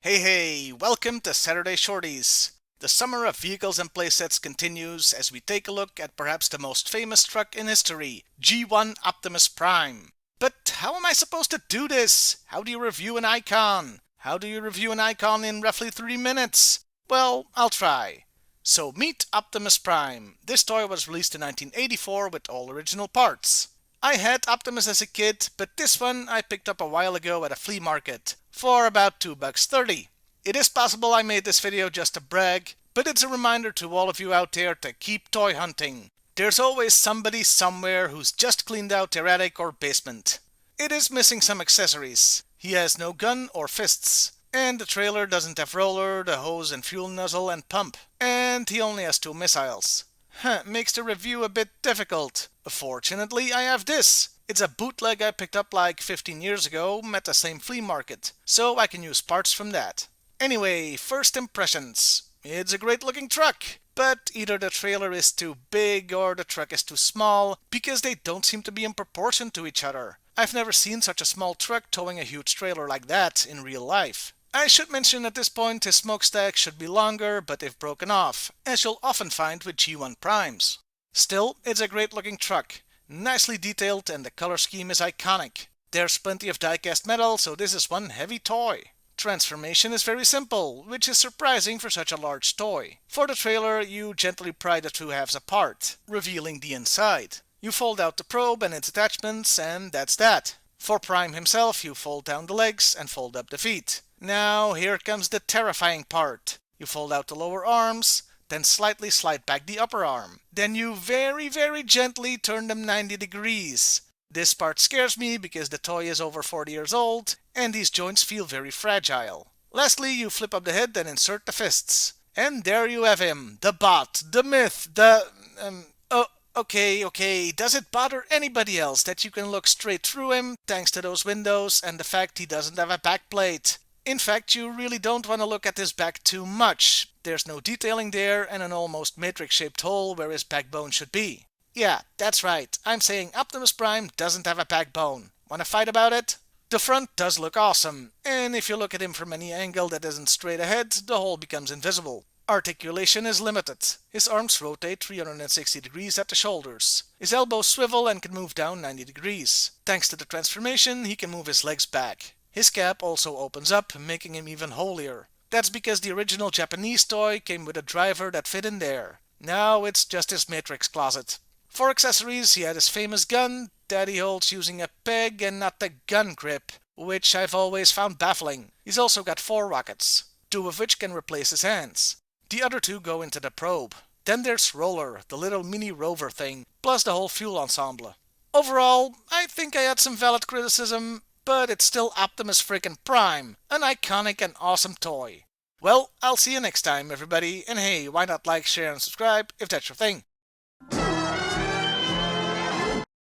Hey, welcome to Saturday Shorties. The summer of vehicles and playsets continues as we take a look at perhaps the most famous truck in history, G1 Optimus Prime. But how am I supposed to do this? How do you review an icon? How do you review an icon in roughly 3 minutes? Well, I'll try. So meet Optimus Prime. This toy was released in 1984 with all original parts. I had Optimus as a kid, but this one I picked up a while ago at a flea market for about $2.30. It is possible I made this video just to brag, but it's a reminder to all of you out there to keep toy hunting. There's always somebody somewhere who's just cleaned out their attic or basement. It is missing some accessories. He has no gun or fists, and the trailer doesn't have roller, the hose and fuel nozzle and pump, and he only has 2 missiles. Makes the review a bit difficult. Fortunately, I have this. It's a bootleg I picked up like 15 years ago at the same flea market, so I can use parts from that. Anyway, first impressions. It's a great looking truck, but either the trailer is too big or the truck is too small, because they don't seem to be in proportion to each other. I've never seen such a small truck towing a huge trailer like that in real life. I should mention at this point his smokestack should be longer, but they've broken off, as you'll often find with G1 Primes. Still, it's a great looking truck, nicely detailed, and the color scheme is iconic. There's plenty of die-cast metal, so this is one heavy toy. Transformation is very simple, which is surprising for such a large toy. For the trailer, you gently pry the 2 halves apart, revealing the inside. You fold out the probe and its attachments, and that's that. For Prime himself, you fold down the legs and fold up the feet. Now, here comes the terrifying part. You fold out the lower arms, then slightly slide back the upper arm. Then you very gently turn them 90 degrees. This part scares me because the toy is over 40 years old, and these joints feel very fragile. Lastly, you flip up the head and insert the fists. And there you have him, the bot, the myth, Okay, does it bother anybody else that you can look straight through him thanks to those windows and the fact he doesn't have a backplate? In fact, you really don't want to look at his back too much. There's no detailing there and an almost matrix-shaped hole where his backbone should be. Yeah, that's right, I'm saying Optimus Prime doesn't have a backbone. Wanna fight about it? The front does look awesome, and if you look at him from any angle that isn't straight ahead, the hole becomes invisible. Articulation is limited. His arms rotate 360 degrees at the shoulders. His elbows swivel and can move down 90 degrees. Thanks to the transformation, he can move his legs back. His cap also opens up, making him even holier. That's because the original Japanese toy came with a driver that fit in there. Now it's just his matrix closet. For accessories, he had his famous gun that he holds using a peg and not the gun grip, which I've always found baffling. He's also got 4 rockets, 2 of which can replace his hands. The other 2 go into the probe. Then there's Roller, the little mini rover thing, plus the whole fuel ensemble. Overall, I think I had some valid criticism, but it's still Optimus frickin' Prime, an iconic and awesome toy. Well, I'll see you next time, everybody, and hey, why not like, share, and subscribe if that's your thing.